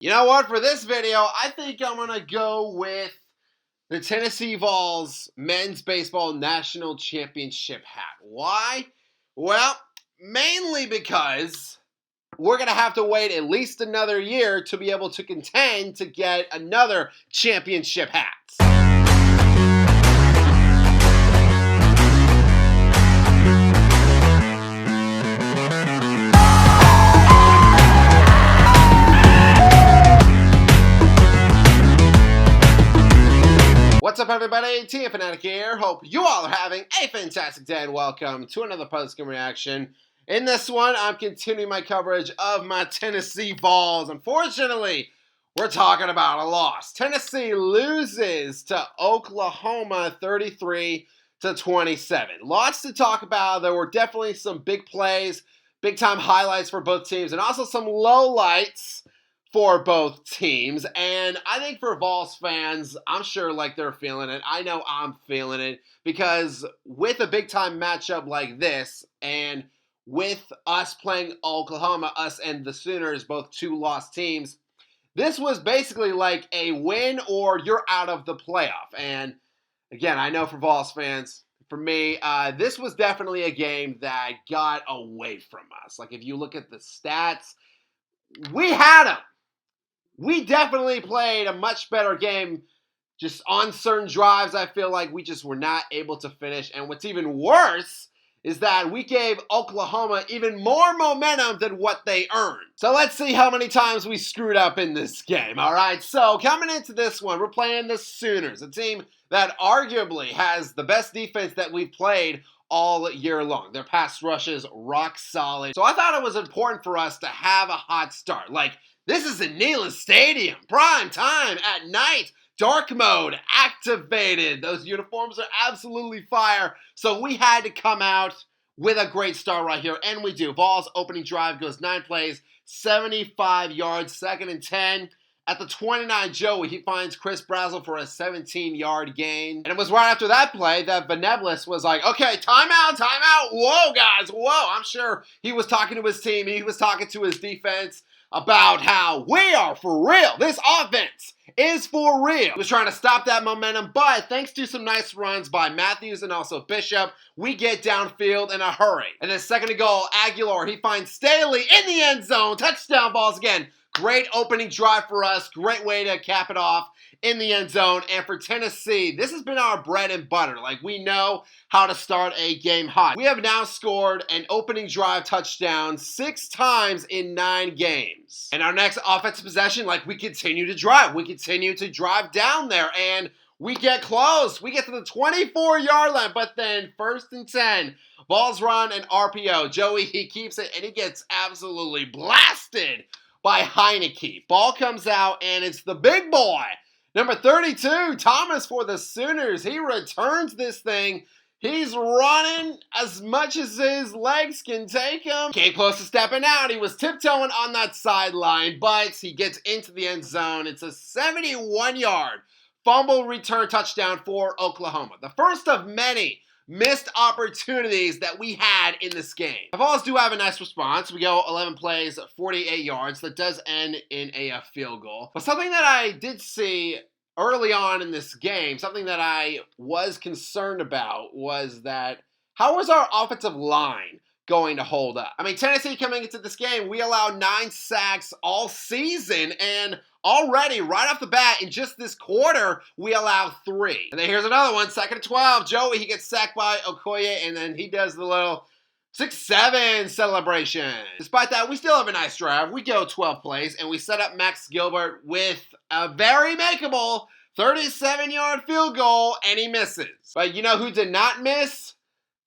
You know what? For this video, I think I'm going to go with the Tennessee Vols men's baseball national championship hat. Why? Well, mainly because we're going to have to wait at least another year to be able to contend to get another championship hat. What's up, everybody? TM Fanatic here. Hope you all are having a fantastic day and welcome to another post-game reaction. In this one, I'm continuing my coverage of my Tennessee Vols. Unfortunately, we're talking about a loss. Tennessee loses to Oklahoma 33-27. Lots to talk about. There were definitely some big plays, big-time highlights for both teams, and also some lowlights for both teams. And I think for Vols fans, I'm sure they're feeling it. I know I'm feeling it because with a big time matchup like this and with us playing Oklahoma, us and the Sooners, both two lost teams, this was basically like a win or you're out of the playoff. And again, I know for Vols fans, for me, this was definitely a game that got away from us. Like if you look at the stats, we had them. We definitely played a much better game. Just on certain drives, I feel like we just were not able to finish. And what's even worse is that we gave Oklahoma even more momentum than what they earned. So let's see how many times we screwed up in this game, all right? So coming into this one, we're playing the Sooners, a team that arguably has the best defense that we've played all year long. Their pass rush is rock solid. So I thought it was important for us to have a hot start. This is in Neyland Stadium, prime time at night, dark mode activated. Those uniforms are absolutely fire. So we had to come out with a great start right here, and we do. Vols opening drive goes 9 plays, 75 yards, 2nd and 10. At the 29, Joey, he finds Chris Brazel for a 17-yard gain. And it was right after that play that Benevolus was like, okay, timeout, timeout. Whoa, guys, whoa. I'm sure he was talking to his team. He was talking to his defense about how we are for real. This offense is for real. He was trying to stop that momentum, but thanks to some nice runs by Matthews and also Bishop, we get downfield in a hurry. And then second to goal, Aguilar, he finds Staley in the end zone. Touchdown balls again. Great opening drive for us. Great way to cap it off in the end zone. And for Tennessee, this has been our bread and butter. We know how to start a game hot. We have now scored an opening drive touchdown 6 times in 9 games. And our next offensive possession, we continue to drive. We continue to drive down there, and we get close. We get to the 24-yard line, but then 1st and 10. Vols run an RPO. Joey, he keeps it, and he gets absolutely blasted by Heineke. Ball comes out, and it's the big boy, number 32, Thomas for the Sooners. He returns this thing. He's running as much as his legs can take him. Came close to stepping out. He was tiptoeing on that sideline, but he gets into the end zone. It's a 71-yard fumble return touchdown for Oklahoma. The first of many missed opportunities that we had in this game. The Vols do have a nice response. We go 11 plays, 48 yards. That does end in a field goal. But something that I did see early on in this game, something that I was concerned about was that how was our offensive line going to hold up? I mean, Tennessee coming into this game, we allowed 9 sacks all season, and already, right off the bat, in just this quarter, we allow 3. And then here's another one, 2nd and 12. Joey, he gets sacked by Okoye, and then he does the little 6-7 celebration. Despite that, we still have a nice drive. We go 12 plays, and we set up Max Gilbert with a very makeable 37-yard field goal, and he misses. But you know who did not miss?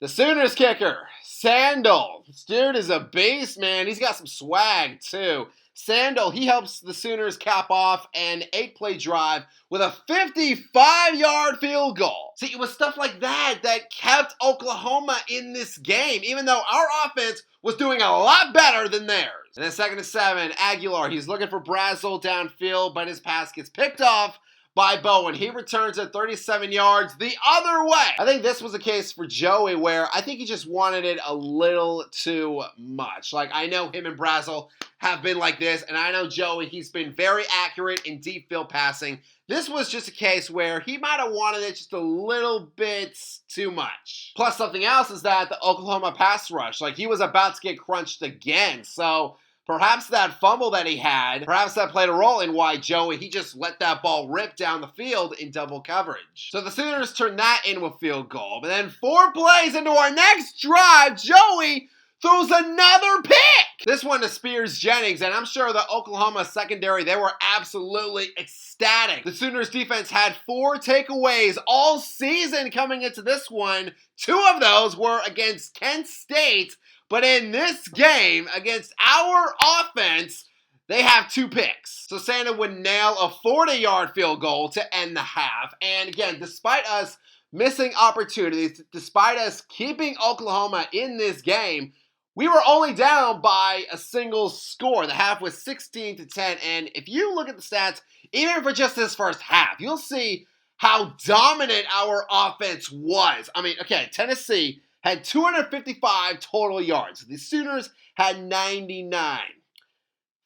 The Sooners kicker, Sandal. This dude is a beast, man. He's got some swag, too. Sandal, he helps the Sooners cap off an 8-play drive with a 55-yard field goal. See, it was stuff like that that kept Oklahoma in this game, even though our offense was doing a lot better than theirs. And then 2nd and 7, Aguilar, he's looking for Brazel downfield, but his pass gets picked off by Bowen. He returns at 37 yards the other way. I think this was a case for Joey where I think he just wanted it a little too much. Like, I know him and Brazel have been like this, and I know Joey, he's been very accurate in deep field passing. This was just a case where he might have wanted it just a little bit too much. Plus, something else is that the Oklahoma pass rush, like, he was about to get crunched again. So perhaps that fumble that he had, perhaps that played a role in why Joey, he just let that ball rip down the field in double coverage. So the Sooners turned that into a field goal. But then 4 plays into our next drive, Joey throws another pick. This one to Spears Jennings, and I'm sure the Oklahoma secondary, they were absolutely ecstatic. The Sooners defense had 4 takeaways all season coming into this one. 2 of those were against Kent State, but in this game against our offense, they have 2 picks. So Santa would nail a 40-yard field goal to end the half. And again, despite us missing opportunities, despite us keeping Oklahoma in this game, we were only down by a single score. The half was 16-10, and if you look at the stats, even for just this first half, you'll see how dominant our offense was. I mean, okay, Tennessee had 255 total yards. The Sooners had 99.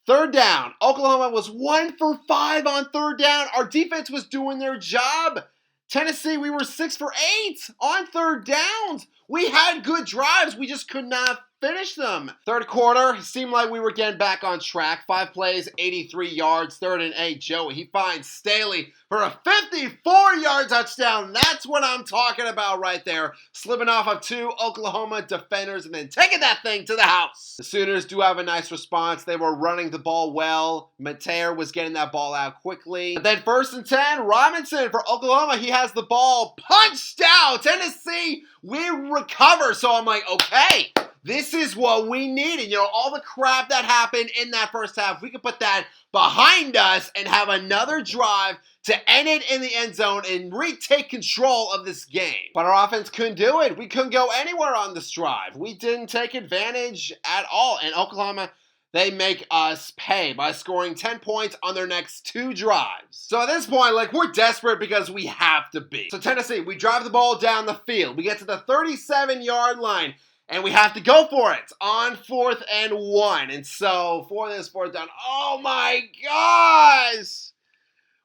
Third down, Oklahoma was 1 for 5 on third down. Our defense was doing their job. Tennessee, we were 6 for 8 on third downs. We had good drives. We just could not finish them. Third quarter, it seemed like we were getting back on track. 5 plays, 83 yards, 3rd and 8. Joey, he finds Staley for a 54-yard touchdown. That's what I'm talking about right there. Slipping off of 2 Oklahoma defenders and then taking that thing to the house. The Sooners do have a nice response. They were running the ball well. Mateer was getting that ball out quickly. And then 1st and 10, Robinson for Oklahoma. He has the ball punched out. Tennessee, we recover. So I'm like, okay, this is what we needed. You know, all the crap that happened in that first half, we could put that behind us and have another drive to end it in the end zone and retake control of this game. But our offense couldn't do it. We couldn't go anywhere on this drive. We didn't take advantage at all. And Oklahoma, they make us pay by scoring 10 points on their next 2 drives. So at this point, like, we're desperate because we have to be. So Tennessee, we drive the ball down the field. We get to the 37-yard line. And we have to go for it on 4th and 1. And so for this 4th down, oh my gosh!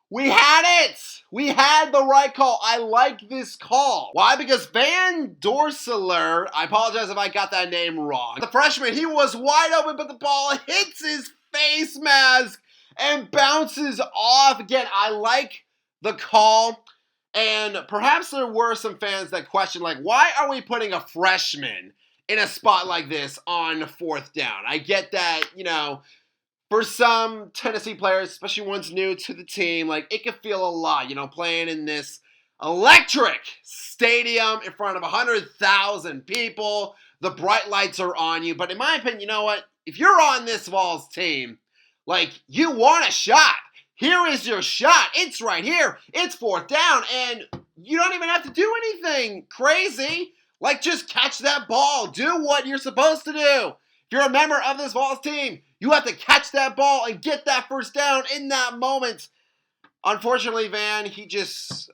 We had it! We had the right call. I like this call. Why? Because Van Dorselaar, I apologize if I got that name wrong. The freshman, he was wide open, but the ball hits his face mask and bounces off. Again, I like the call. And perhaps there were some fans that questioned, like, why are we putting a freshman in a spot like this on 4th down? I get that, you know, for some Tennessee players, especially ones new to the team, like, it could feel a lot, you know, playing in this electric stadium in front of 100,000 people. The bright lights are on you. But in my opinion, you know what? If you're on this Vols team, like, you want a shot. Here is your shot. It's right here. It's 4th down, and you don't even have to do anything crazy. Like, just catch that ball. Do what you're supposed to do. If you're a member of this Vols team, you have to catch that ball and get that 1st down in that moment. Unfortunately, Van, he just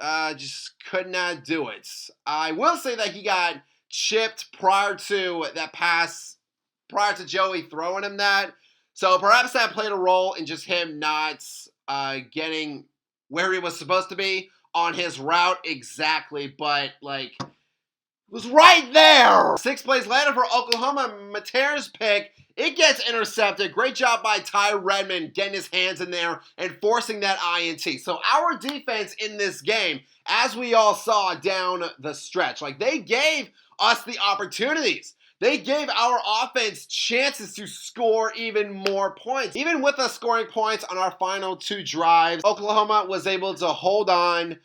could not do it. I will say that he got chipped prior to that pass, prior to Joey throwing him that. So perhaps that played a role in just him not getting where he was supposed to be on his route exactly. But, like, it was right there. 6 plays later for Oklahoma, Mateer's pick, it gets intercepted. Great job by Ty Redmond getting his hands in there and forcing that INT. So our defense in this game, as we all saw down the stretch, like, they gave us the opportunities. They gave our offense chances to score even more points. Even with us scoring points on our final 2 drives, Oklahoma was able to hold on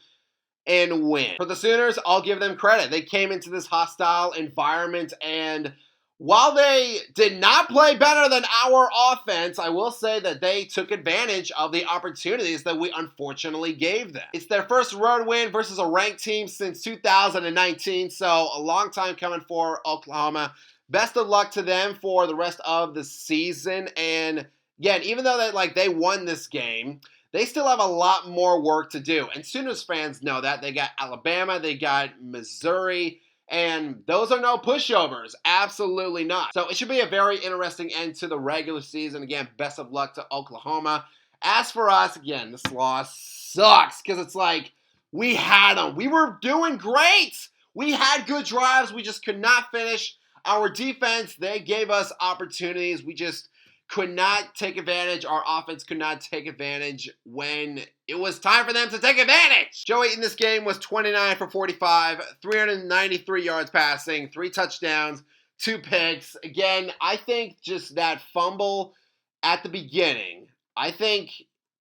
and win. For the Sooners, I'll give them credit. They came into this hostile environment, and while they did not play better than our offense, I will say that they took advantage of the opportunities that we unfortunately gave them. It's their first road win versus a ranked team since 2019, so a long time coming for Oklahoma. Best of luck to them for the rest of the season. And again, even though they won this game, they still have a lot more work to do. And Sooners fans know that. They got Alabama, they got Missouri, and those are no pushovers. Absolutely not. So it should be a very interesting end to the regular season. Again, best of luck to Oklahoma. As for us, again, this loss sucks because it's like we had them. We were doing great. We had good drives. We just could not finish. Our defense, they gave us opportunities. We just could not take advantage. Our offense could not take advantage when it was time for them to take advantage. Joey in this game was 29 for 45, 393 yards passing, 3 touchdowns, 2 picks. Again, I think just that fumble at the beginning, I think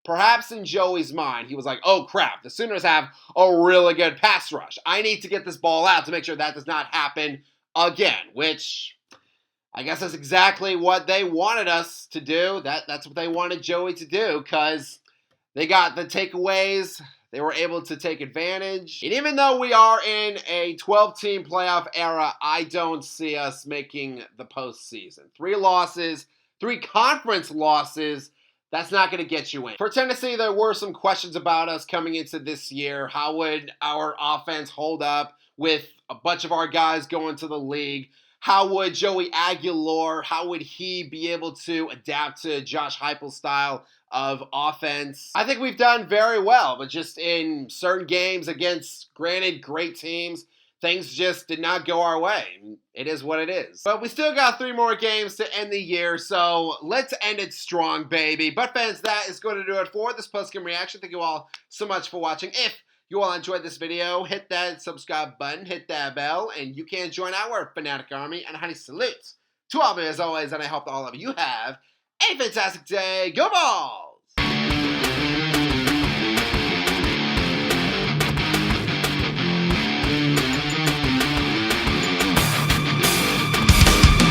perhaps in Joey's mind, he was like, oh crap, the Sooners have a really good pass rush. I need to get this ball out to make sure that does not happen again, which I guess that's exactly what they wanted us to do. That's what they wanted Joey to do because they got the takeaways. They were able to take advantage. And even though we are in a 12-team playoff era, I don't see us making the postseason. 3 losses, 3 conference losses, that's not going to get you in. For Tennessee, there were some questions about us coming into this year. How would our offense hold up with a bunch of our guys going to the league? How would Joey Aguilar, how would he be able to adapt to Josh Heupel's style of offense? I think we've done very well, but just in certain games against, granted, great teams, things just did not go our way. It is what it is. But we still got 3 more games to end the year, so let's end it strong, baby. But fans, that is going to do it for this post-game reaction. Thank you all so much for watching. If you all enjoyed this video, hit that subscribe button, hit that bell, and you can join our Fanatic Army. And honey salutes to all of you as always, and I hope all of you have a fantastic day. Go Vols!